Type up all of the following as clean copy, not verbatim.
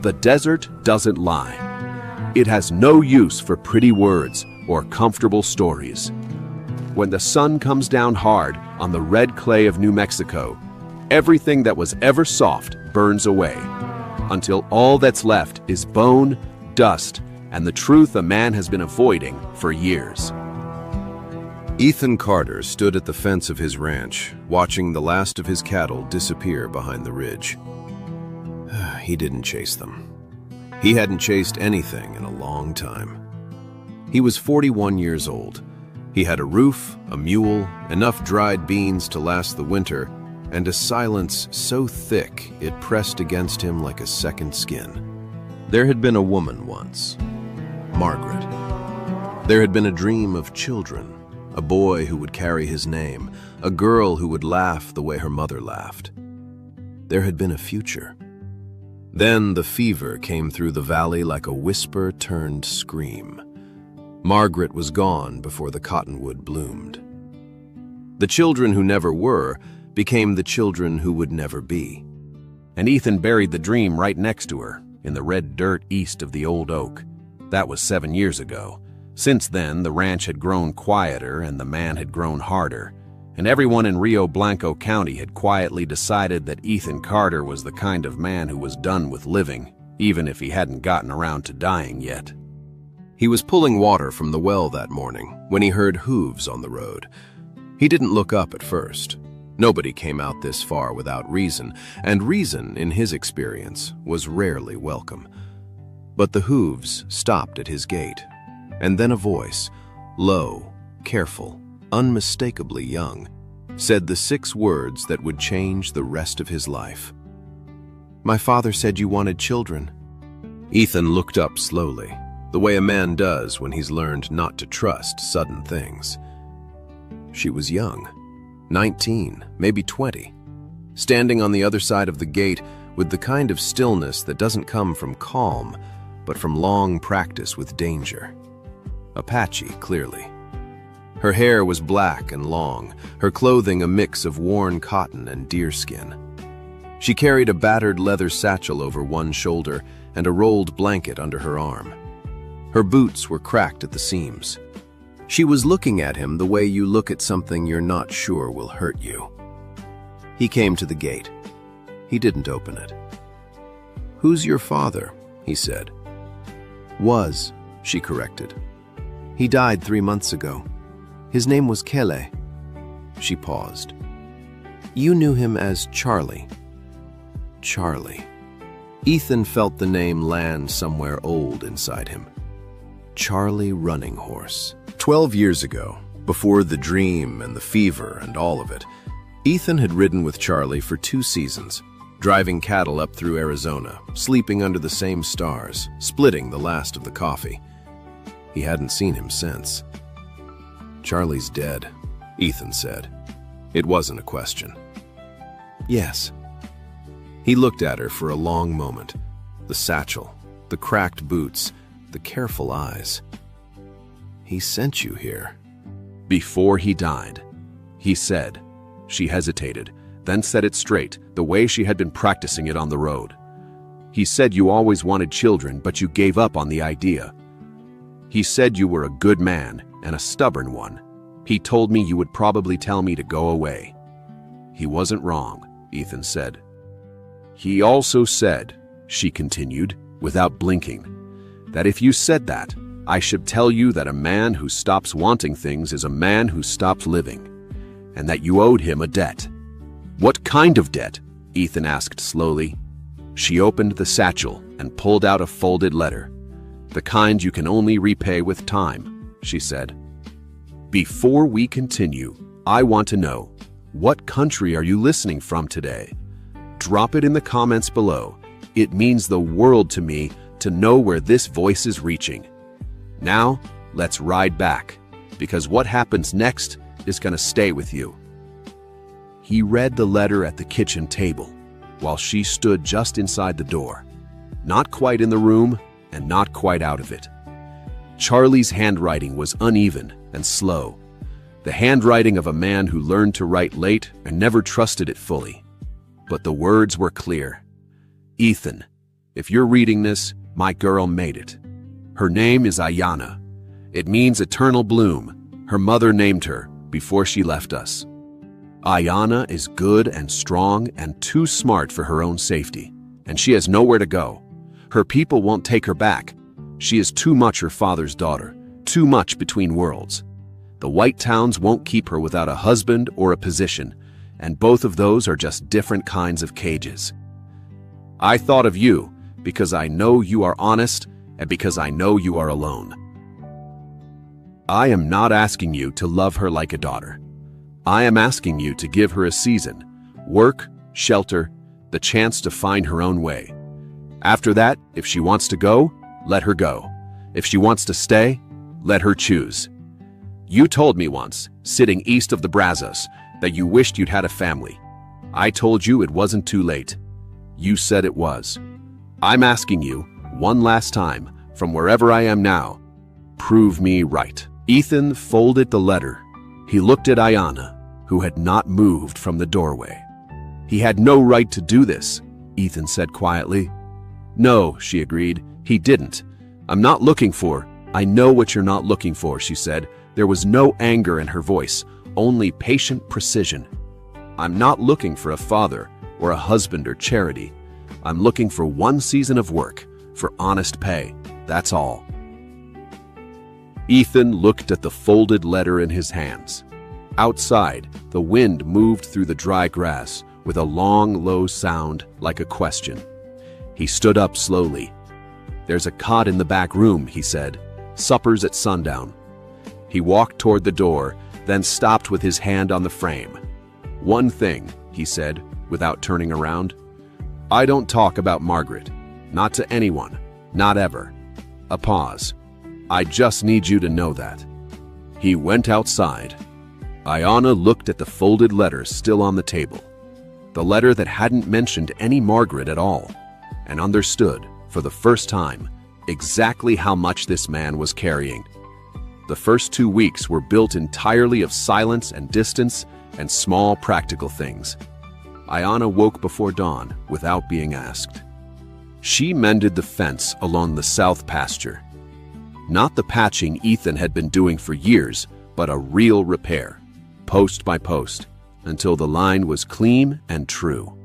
The desert doesn't lie. It has no use for pretty words or comfortable stories. When the sun comes down hard on the red clay of New Mexico, everything that was ever soft burns away, until all that's left is bone, dust, and the truth a man has been avoiding for years. Ethan Carter stood at the fence of his ranch, watching the last of his cattle disappear behind the ridge. He didn't chase them. He hadn't chased anything in a long time. He was 41 years old. He had a roof, a mule, enough dried beans to last the winter, and a silence so thick it pressed against him like a second skin. There had been a woman once, Margaret. There had been a dream of children, a boy who would carry his name, a girl who would laugh the way her mother laughed. There had been a future. Then the fever came through the valley like a whisper turned scream. Margaret was gone before the cottonwood bloomed. The children who never were became the children who would never be. And Ethan buried the dream right next to her, in the red dirt east of the old oak. That was 7 years ago. Since then, the ranch had grown quieter and the man had grown harder, and everyone in Rio Blanco County had quietly decided that Ethan Carter was the kind of man who was done with living, even if he hadn't gotten around to dying yet. He was pulling water from the well that morning when he heard hooves on the road. He didn't look up at first. Nobody came out this far without reason, and reason, in his experience, was rarely welcome. But the hooves stopped at his gate, and then a voice, low, careful, unmistakably young, said the 6 words that would change the rest of his life. "My father said you wanted children." Ethan looked up slowly, the way a man does when he's learned not to trust sudden things. She was young, 19, maybe 20, standing on the other side of the gate with the kind of stillness that doesn't come from calm, but from long practice with danger. Apache, clearly. Her hair was black and long, her clothing a mix of worn cotton and deerskin. She carried a battered leather satchel over one shoulder and a rolled blanket under her arm. Her boots were cracked at the seams. She was looking at him the way you look at something you're not sure will hurt you. He came to the gate. He didn't open it. "Who's your father?" he said. "Was," she corrected. "He died 3 months ago. His name was Kele." She paused. "You knew him as Charlie." Charlie. Ethan felt the name land somewhere old inside him. Charlie Running Horse. 12 years ago, before the dream and the fever and all of it, Ethan had ridden with Charlie for 2 seasons, driving cattle up through Arizona, sleeping under the same stars, splitting the last of the coffee. He hadn't seen him since. "Charlie's dead," Ethan said. It wasn't a question. "Yes." He looked at her for a long moment. The satchel, the cracked boots, the careful eyes. "He sent you here." "Before he died," he said. She hesitated, then said it straight, the way she had been practicing it on the road. "He said you always wanted children, but you gave up on the idea. He said you were a good man and a stubborn one. He told me you would probably tell me to go away." "He wasn't wrong," Ethan said. "He also said," she continued, without blinking, "that if you said that, I should tell you that a man who stops wanting things is a man who stops living, and that you owed him a debt." "What kind of debt?" Ethan asked slowly. She opened the satchel and pulled out a folded letter. "The kind you can only repay with time," she said. "Before we continue, I want to know, what country are you listening from today? Drop it in the comments below. It means the world to me to know where this voice is reaching. Now, let's ride back, because what happens next is going to stay with you." He read the letter at the kitchen table, while she stood just inside the door, not quite in the room and not quite out of it. Charlie's handwriting was uneven and slow, the handwriting of a man who learned to write late and never trusted it fully. But the words were clear. "Ethan, If you're reading this, my girl made it. Her name is Ayana. It means eternal bloom. Her mother named her before she left us. Ayana is good and strong and too smart for her own safety, and she has nowhere to go. Her people won't take her back. She is too much her father's daughter, too much between worlds. The white towns won't keep her without a husband or a position, and both of those are just different kinds of cages. I thought of you because I know you are honest and because I know you are alone. I am not asking you to love her like a daughter. I am asking you to give her a season, work, shelter, the chance to find her own way. After that, if she wants to go, let her go. If she wants to stay, let her choose. You told me once, sitting east of the Brazos, that you wished you'd had a family. I told you it wasn't too late. You said it was. I'm asking you, one last time, from wherever I am now, prove me right. Ethan folded the letter. He looked at Ayana, who had not moved from the doorway. He had no right to do this, Ethan said quietly. No, she agreed, he didn't. I'm not looking for. I know what you're not looking for, she said. There was no anger in her voice, only patient precision. I'm not looking for a father or a husband or charity. I'm looking for one season of work, for honest pay. That's all. Ethan looked at the folded letter in his hands. Outside, the wind moved through the dry grass with a long, low sound like a question. He stood up slowly. There's a cot in the back room, he said. Supper's at sundown. He walked toward the door, then stopped with his hand on the frame. One thing, he said, without turning around. I don't talk about Margaret. Not to anyone. Not ever. A pause. I just need you to know that. He went outside. Ayana looked at the folded letter still on the table. The letter that hadn't mentioned any Margaret at all, and understood, for the first time, exactly how much this man was carrying. The first 2 weeks were built entirely of silence and distance and small practical things. Ayana woke before dawn without being asked. She mended the fence along the south pasture. Not the patching Ethan had been doing for years, but a real repair, post by post, until the line was clean and true.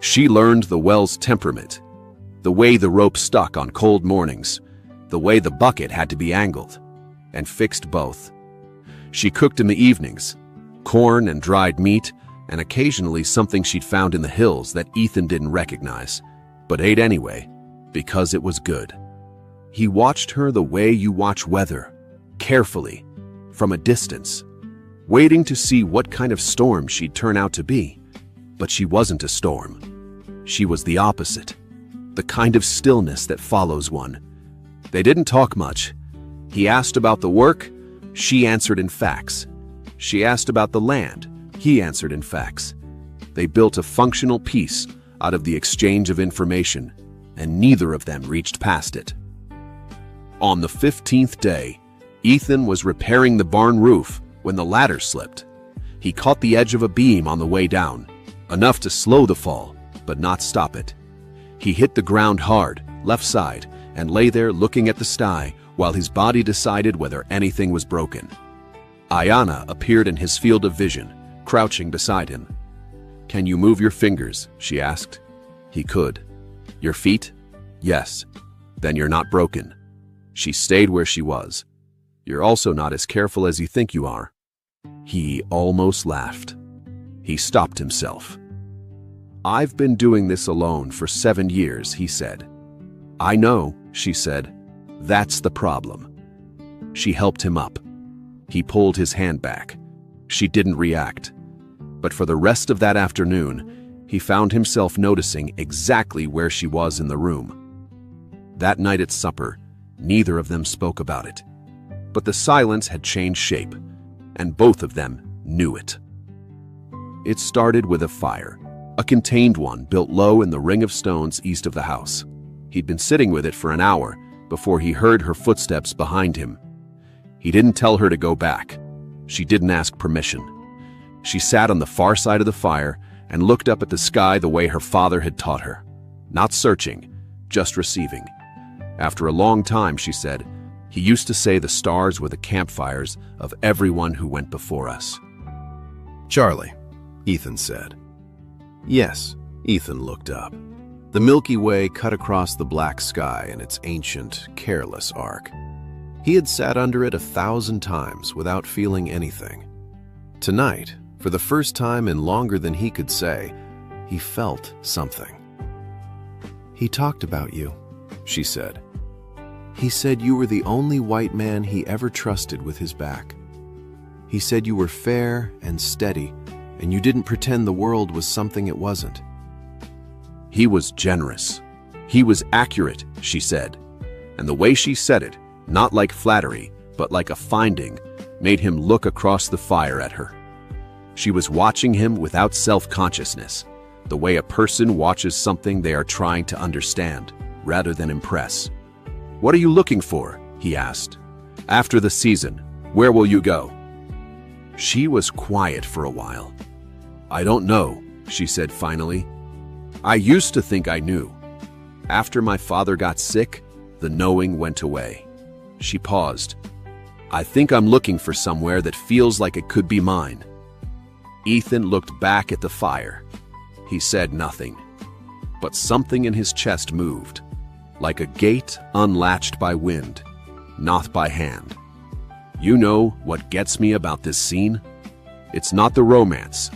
She learned the well's temperament, the way the rope stuck on cold mornings, the way the bucket had to be angled, and fixed both. She cooked in the evenings, corn and dried meat, and occasionally something she'd found in the hills that Ethan didn't recognize, but ate anyway, because it was good. He watched her the way you watch weather, carefully, from a distance, waiting to see what kind of storm she'd turn out to be. But she wasn't a storm. She was the opposite, the kind of stillness that follows one. They didn't talk much. He asked about the work, she answered in facts. She asked about the land, he answered in facts. They built a functional piece out of the exchange of information, and neither of them reached past it. On the 15th day, Ethan was repairing the barn roof when the ladder slipped. He caught the edge of a beam on the way down, enough to slow the fall, but not stop it. He hit the ground hard, left side, and lay there looking at the sky while his body decided whether anything was broken. Ayana appeared in his field of vision, crouching beside him. "Can you move your fingers?" she asked. He could. "Your feet?" "Yes." "Then you're not broken." She stayed where she was. "You're also not as careful as you think you are." He almost laughed. He stopped himself. "I've been doing this alone for 7 years," he said. "I know," she said. "That's the problem." She helped him up. He pulled his hand back. She didn't react. But for the rest of that afternoon, he found himself noticing exactly where she was in the room. That night at supper, neither of them spoke about it. But the silence had changed shape, and both of them knew it. It started with a fire, a contained one built low in the ring of stones east of the house. He'd been sitting with it for an hour before he heard her footsteps behind him. He didn't tell her to go back. She didn't ask permission. She sat on the far side of the fire and looked up at the sky the way her father had taught her. Not searching, just receiving. After a long time, she said, he used to say the stars were the campfires of everyone who went before us. Charlie, Ethan said. Yes, Ethan looked up. The Milky Way cut across the black sky in its ancient, careless arc. He had sat under it 1,000 times without feeling anything. Tonight, for the first time in longer than he could say, he felt something. He talked about you, she said. He said you were the only white man he ever trusted with his back. He said you were fair and steady, and you didn't pretend the world was something it wasn't. He was generous. He was accurate, she said. And the way she said it, not like flattery, but like a finding, made him look across the fire at her. She was watching him without self-consciousness, the way a person watches something they are trying to understand, rather than impress. "What are you looking for?" he asked. "After the season, where will you go?" She was quiet for a while. "I don't know," she said finally. "I used to think I knew. After my father got sick, the knowing went away." She paused. "I think I'm looking for somewhere that feels like it could be mine." Ethan looked back at the fire. He said nothing, but something in his chest moved, like a gate unlatched by wind, not by hand. "You know what gets me about this scene? It's not the romance.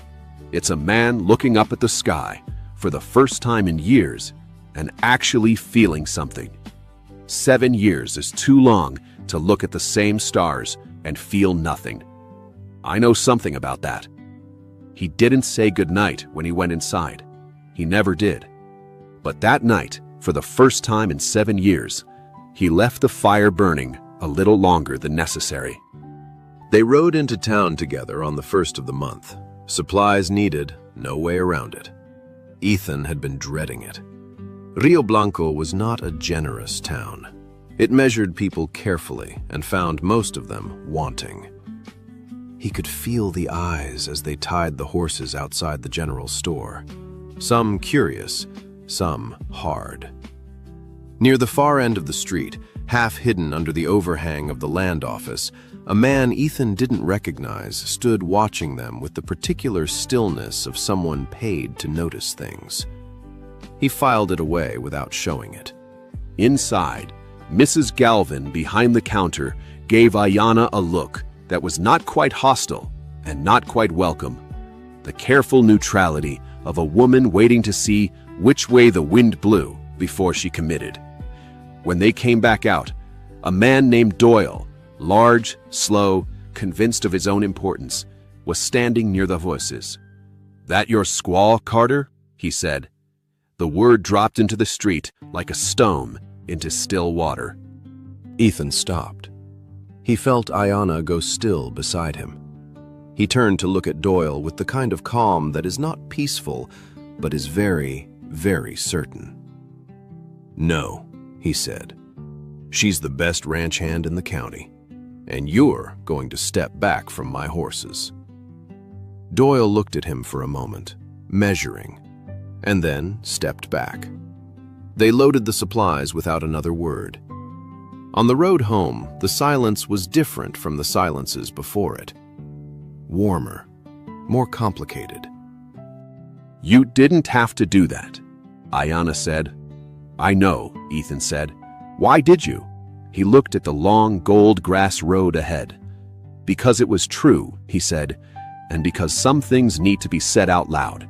It's a man looking up at the sky for the first time in years and actually feeling something. 7 years is too long to look at the same stars and feel nothing. I know something about that." He didn't say goodnight when he went inside. He never did. But that night, for the first time in 7 years, he left the fire burning a little longer than necessary. They rode into town together on the 1st of the month. Supplies needed, no way around it. Ethan had been dreading it. Rio Blanco was not a generous town. It measured people carefully and found most of them wanting. He could feel the eyes as they tied the horses outside the general store. Some curious, some hard. Near the far end of the street, half hidden under the overhang of the land office, a man Ethan didn't recognize stood watching them with the particular stillness of someone paid to notice things. He filed it away without showing it. Inside, Mrs. Galvin, behind the counter, gave Ayanna a look that was not quite hostile and not quite welcome. The careful neutrality of a woman waiting to see which way the wind blew before she committed. When they came back out, a man named Doyle, large, slow, convinced of his own importance, was standing near the voices. "That your squaw, Carter?" he said. The word dropped into the street like a stone into still water. Ethan stopped. He felt Ayanna go still beside him. He turned to look at Doyle with the kind of calm that is not peaceful, but is very, very certain. "No," he said. "She's the best ranch hand in the county, and you're going to step back from my horses." Doyle looked at him for a moment, measuring, and then stepped back. They loaded the supplies without another word. On the road home, the silence was different from the silences before it. Warmer, more complicated. "You didn't have to do that," Ayanna said. "I know," Ethan said. "Why did you?" He looked at the long gold grass road ahead. "Because it was true," he said, "and because some things need to be said out loud."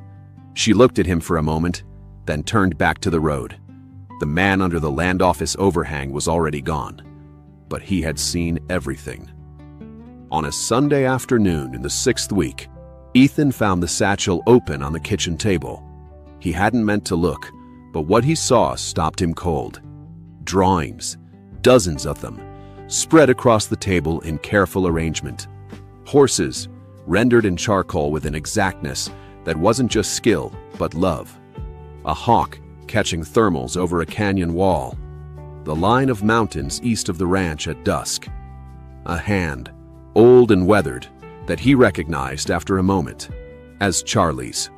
She looked at him for a moment, then turned back to the road. The man under the land office overhang was already gone, but he had seen everything. On a Sunday afternoon in the 6th week, Ethan found the satchel open on the kitchen table. He hadn't meant to look, but what he saw stopped him cold. Drawings, dozens of them, spread across the table in careful arrangement. Horses, rendered in charcoal with an exactness that wasn't just skill, but love. A hawk catching thermals over a canyon wall. The line of mountains east of the ranch at dusk. A hand, old and weathered, that he recognized after a moment as Charlie's.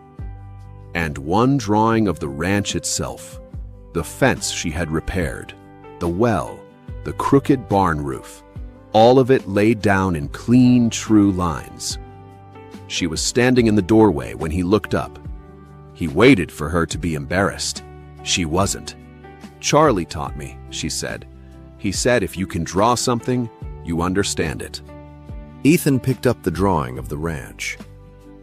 And one drawing of the ranch itself, the fence she had repaired, the well, the crooked barn roof, all of it laid down in clean, true lines. She was standing in the doorway when he looked up. He waited for her to be embarrassed. She wasn't. "Charlie taught me," she said. "He said if you can draw something, you understand it." Ethan picked up the drawing of the ranch.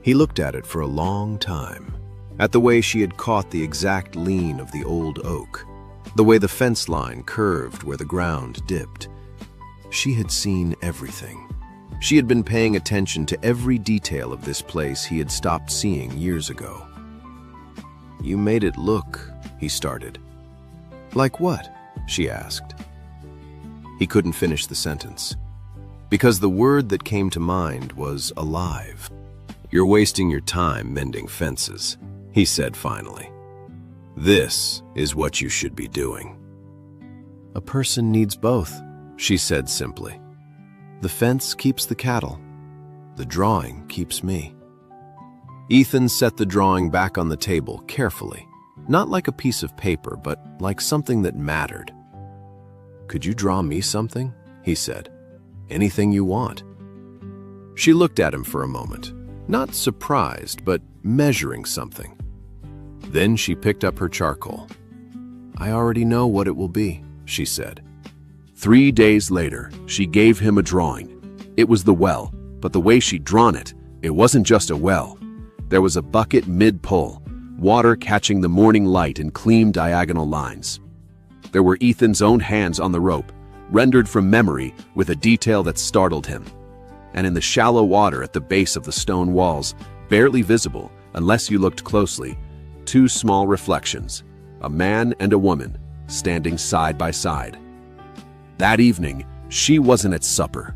He looked at it for a long time, at the way she had caught the exact lean of the old oak, the way the fence line curved where the ground dipped. She had seen everything. She had been paying attention to every detail of this place he had stopped seeing years ago. "You made it look," he started. "Like what?" she asked. He couldn't finish the sentence, because the word that came to mind was alive. "You're wasting your time mending fences," he said finally. "This is what you should be doing." "A person needs both," she said simply. "The fence keeps the cattle. The drawing keeps me." Ethan set the drawing back on the table carefully, not like a piece of paper, but like something that mattered. "Could you draw me something?" he said. "Anything you want." She looked at him for a moment, not surprised, but measuring something. Then she picked up her charcoal. "I already know what it will be," she said. 3 days later, she gave him a drawing. It was the well, but the way she'd drawn it, it wasn't just a well. There was a bucket mid-pull, water catching the morning light in clean diagonal lines. There were Ethan's own hands on the rope, rendered from memory with a detail that startled him. And in the shallow water at the base of the stone walls, barely visible unless you looked closely, 2 small reflections, a man and a woman, standing side by side. That evening, she wasn't at supper.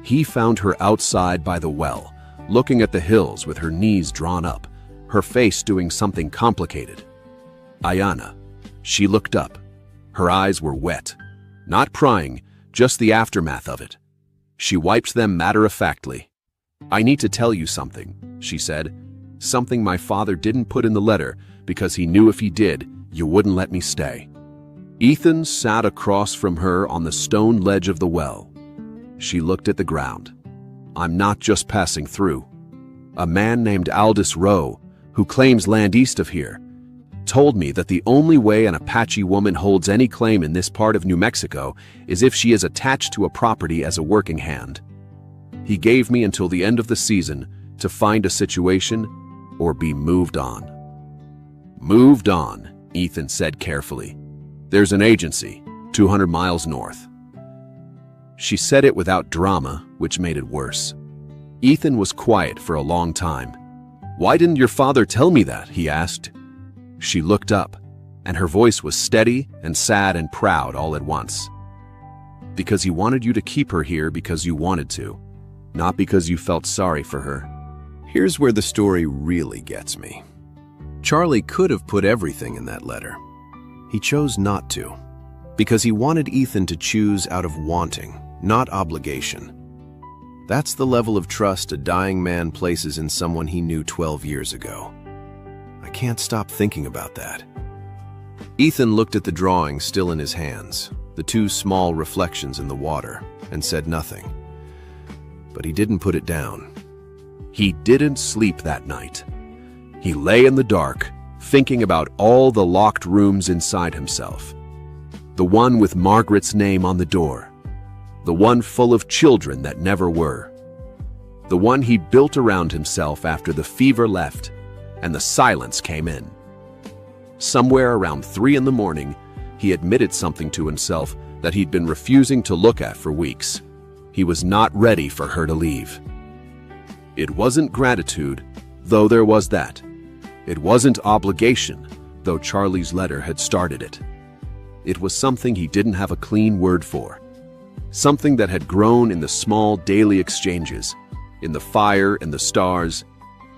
He found her outside by the well, looking at the hills with her knees drawn up, her face doing something complicated. Ayana. She looked up. Her eyes were wet. Not crying, just the aftermath of it. She wiped them matter-of-factly. "I need to tell you something," she said. "Something my father didn't put in the letter because he knew if he did, you wouldn't let me stay." Ethan sat across from her on the stone ledge of the well. She looked at the ground. "I'm not just passing through. A man named Aldous Rowe, who claims land east of here, told me that the only way an Apache woman holds any claim in this part of New Mexico is if she is attached to a property as a working hand. He gave me until the end of the season to find a situation or be moved on." "Moved on," Ethan said carefully. "There's an agency, 200 miles north." She said it without drama, which made it worse. Ethan was quiet for a long time. "Why didn't your father tell me that?" he asked. She looked up, and her voice was steady and sad and proud all at once. "Because he wanted you to keep her here because you wanted to, not because you felt sorry for her." Here's where the story really gets me. Charlie could have put everything in that letter. He chose not to, because he wanted Ethan to choose out of wanting, not obligation. That's the level of trust a dying man places in someone he knew 12 years ago. I can't stop thinking about that. Ethan looked at the drawing still in his hands, the 2 small reflections in the water, and said nothing. But he didn't put it down. He didn't sleep that night. He lay in the dark, thinking about all the locked rooms inside himself. The one with Margaret's name on the door. The one full of children that never were. The one he built around himself after the fever left and the silence came in. Somewhere around 3 in the morning, he admitted something to himself that he'd been refusing to look at for weeks. He was not ready for her to leave. It wasn't gratitude, though there was that. It wasn't obligation, though Charlie's letter had started it. It was something he didn't have a clean word for. Something that had grown in the small daily exchanges, in the fire and the stars,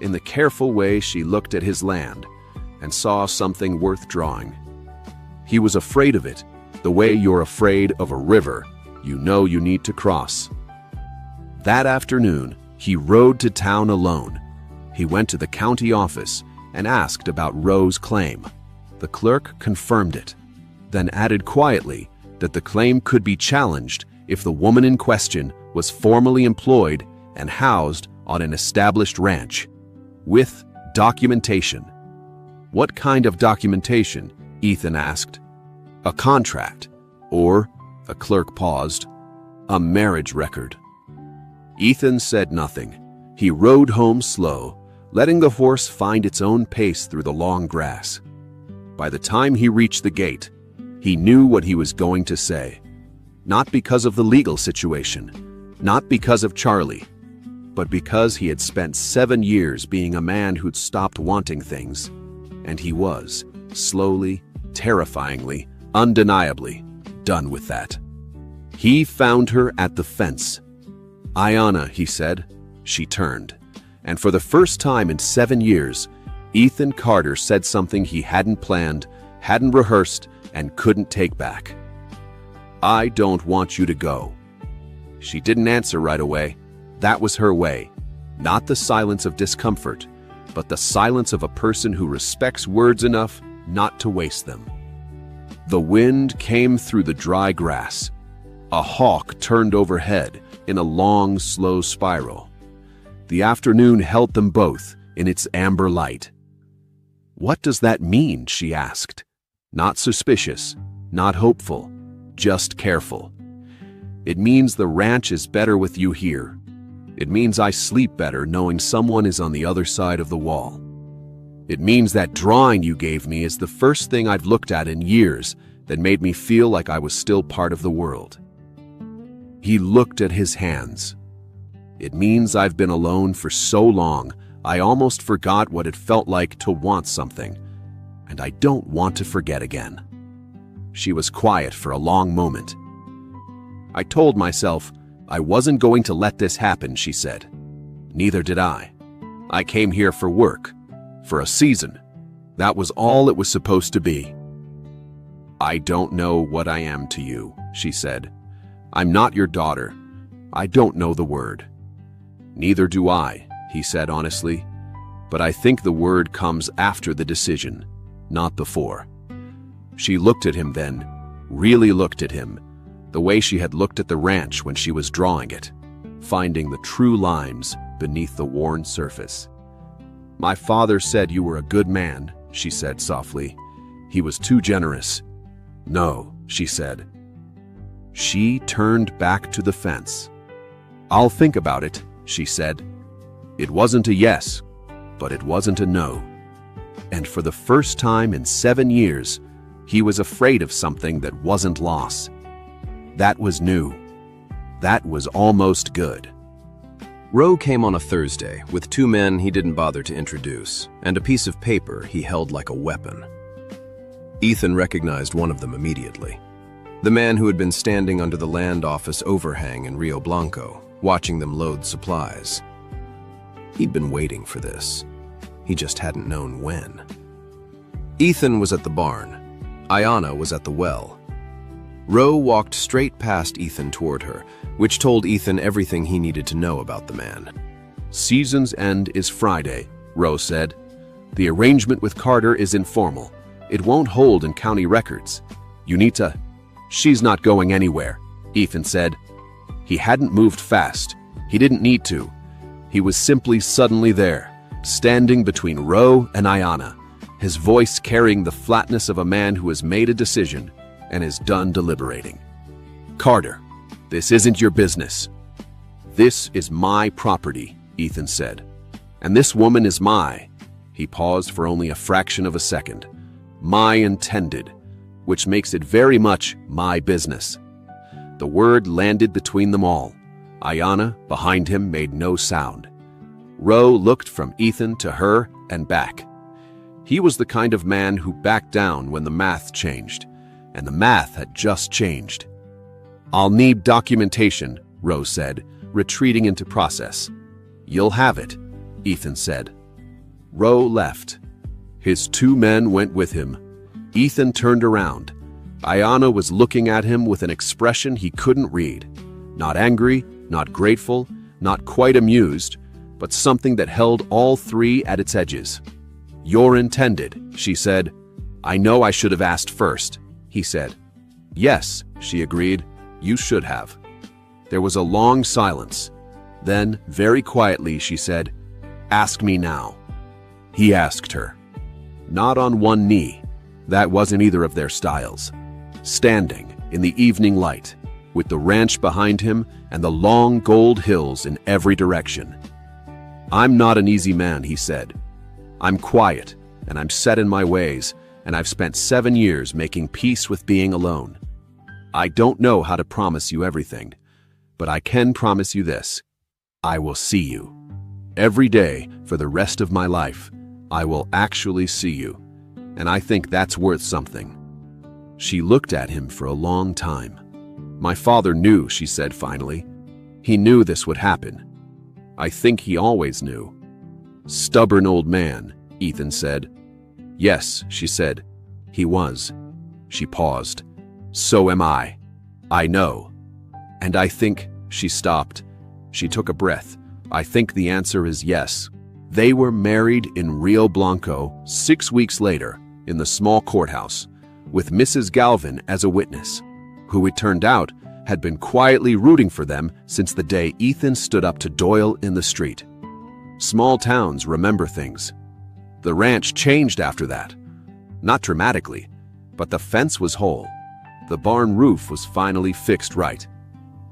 in the careful way she looked at his land and saw something worth drawing. He was afraid of it, the way you're afraid of a river you know you need to cross. That afternoon, he rode to town alone. He went to the county office and asked about Rowe's claim. The clerk confirmed it. then added quietly that the claim could be challenged if the woman in question was formally employed and housed on an established ranch, with documentation. What kind of documentation? Ethan asked. A contract, or, the clerk paused, a marriage record. Ethan said nothing. He rode home slow, letting the horse find its own pace through the long grass. By the time he reached the gate, he knew what he was going to say. Not because of the legal situation, not because of Charlie, but because he had spent 7 years being a man who'd stopped wanting things, and he was, slowly, terrifyingly, undeniably, done with that. He found her at the fence. "Ayanna," he said. She turned, and for the first time in 7 years, Ethan Carter said something he hadn't planned, hadn't rehearsed, and couldn't take back. "I don't want you to go." She didn't answer right away. That was her way. Not the silence of discomfort, but the silence of a person who respects words enough not to waste them. The wind came through the dry grass. A hawk turned overhead in a long, slow spiral. The afternoon held them both in its amber light. "What does that mean?" she asked. Not suspicious, not hopeful, just careful. "It means the ranch is better with you here. It means I sleep better knowing someone is on the other side of the wall. It means that drawing you gave me is the first thing I've looked at in years that made me feel like I was still part of the world." He looked at his hands. "It means I've been alone for so long, I almost forgot what it felt like to want something, and I don't want to forget again." She was quiet for a long moment. "I told myself I wasn't going to let this happen," she said. "Neither did I. I came here for work, for a season. That was all it was supposed to be." "I don't know what I am to you," she said. "I'm not your daughter. I don't know the word." "Neither do I," he said honestly. "But I think the word comes after the decision, not before." She looked at him then, really looked at him, the way she had looked at the ranch when she was drawing it, finding the true lines beneath the worn surface. "My father said you were a good man," she said softly. "He was too generous." "No," she said. She turned back to the fence. "I'll think about it," she said. It wasn't a yes, but it wasn't a no. And for the first time in 7 years, he was afraid of something that wasn't loss. That was new. That was almost good. Roe came on a Thursday with 2 men he didn't bother to introduce and a piece of paper he held like a weapon. Ethan recognized one of them immediately. The man who had been standing under the land office overhang in Rio Blanco, watching them load supplies. He'd been waiting for this. He just hadn't known when. Ethan was at the barn. Ayanna was at the well. Roe walked straight past Ethan toward her, which told Ethan everything he needed to know about the man. "Season's end is Friday," Roe said. "The arrangement with Carter is informal. It won't hold in county records. You need to—" "She's not going anywhere," Ethan said. He hadn't moved fast. He didn't need to. He was simply suddenly there, standing between Roe and Ayanna, his voice carrying the flatness of a man who has made a decision and is done deliberating. "Carter, this isn't your business." "This is my property," Ethan said. "And this woman is my—" He paused for only a fraction of a second. "My intended, which makes it very much my business." The word landed between them all. Ayanna, behind him, made no sound. Roe looked from Ethan to her and back. He was the kind of man who backed down when the math changed, and the math had just changed. "I'll need documentation," Roe said, retreating into process. "You'll have it," Ethan said. Roe left. His 2 men went with him. Ethan turned around. Ayanna was looking at him with an expression he couldn't read. Not angry, not grateful, not quite amused, but something that held all 3 at its edges. "You're intended," she said. "I know I should have asked first," he said. Yes, she agreed. You should have. There was a long silence. Then, very quietly, she said, Ask me now. He asked her. Not on one knee. That wasn't either of their styles. Standing in the evening light, with the ranch behind him and the long gold hills in every direction. I'm not an easy man, he said. I'm quiet, and I'm set in my ways, and I've spent 7 years making peace with being alone. I don't know how to promise you everything, but I can promise you this. I will see you. Every day for the rest of my life, I will actually see you, and I think that's worth something. She looked at him for a long time. My father knew, she said finally. He knew this would happen. I think he always knew. Stubborn old man, Ethan said. Yes, she said. He was. She paused. So am I. I know. And I think, she stopped. She took a breath. I think the answer is yes. They were married in Rio Blanco 6 weeks later in the small courthouse, with Mrs. Galvin as a witness, who it turned out had been quietly rooting for them since the day Ethan stood up to Doyle in the street. Small towns remember things. The ranch changed after that. Not dramatically, but the fence was whole. The barn roof was finally fixed right.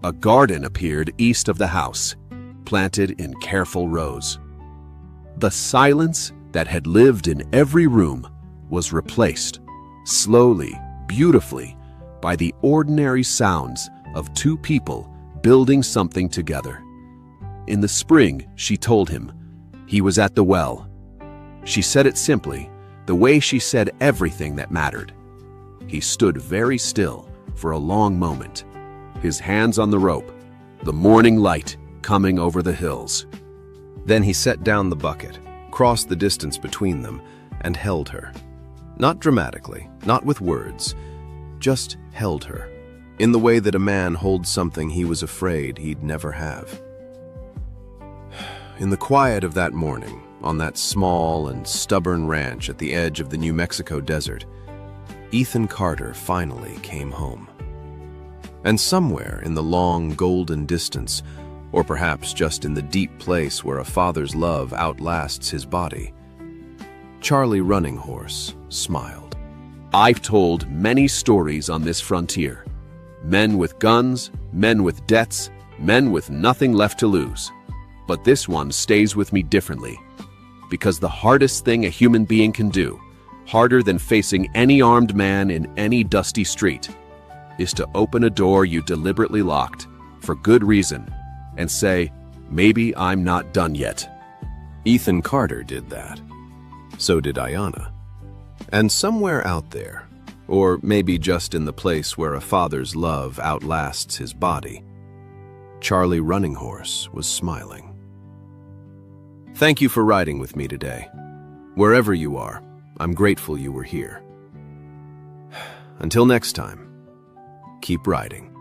A garden appeared east of the house, planted in careful rows. The silence that had lived in every room was replaced, slowly, beautifully, by the ordinary sounds of two people building something together. In the spring, she told him, he was at the well. She said it simply, the way she said everything that mattered. He stood very still for a long moment, his hands on the rope, the morning light coming over the hills. Then he set down the bucket, crossed the distance between them, and held her. Not dramatically, not with words, just held her, in the way that a man holds something he was afraid he'd never have. In the quiet of that morning, on that small and stubborn ranch at the edge of the New Mexico desert, Ethan Carter finally came home. And somewhere in the long golden distance, or perhaps just in the deep place where a father's love outlasts his body, Charlie Running Horse smiled. I've told many stories on this frontier. Men with guns, men with debts, men with nothing left to lose. But this one stays with me differently. Because the hardest thing a human being can do, harder than facing any armed man in any dusty street, is to open a door you deliberately locked, for good reason, and say, maybe I'm not done yet. Ethan Carter did that. So did Ayanna. And somewhere out there, or maybe just in the place where a father's love outlasts his body, Charlie Running Horse was smiling. Thank you for riding with me today. Wherever you are, I'm grateful you were here. Until next time, keep riding.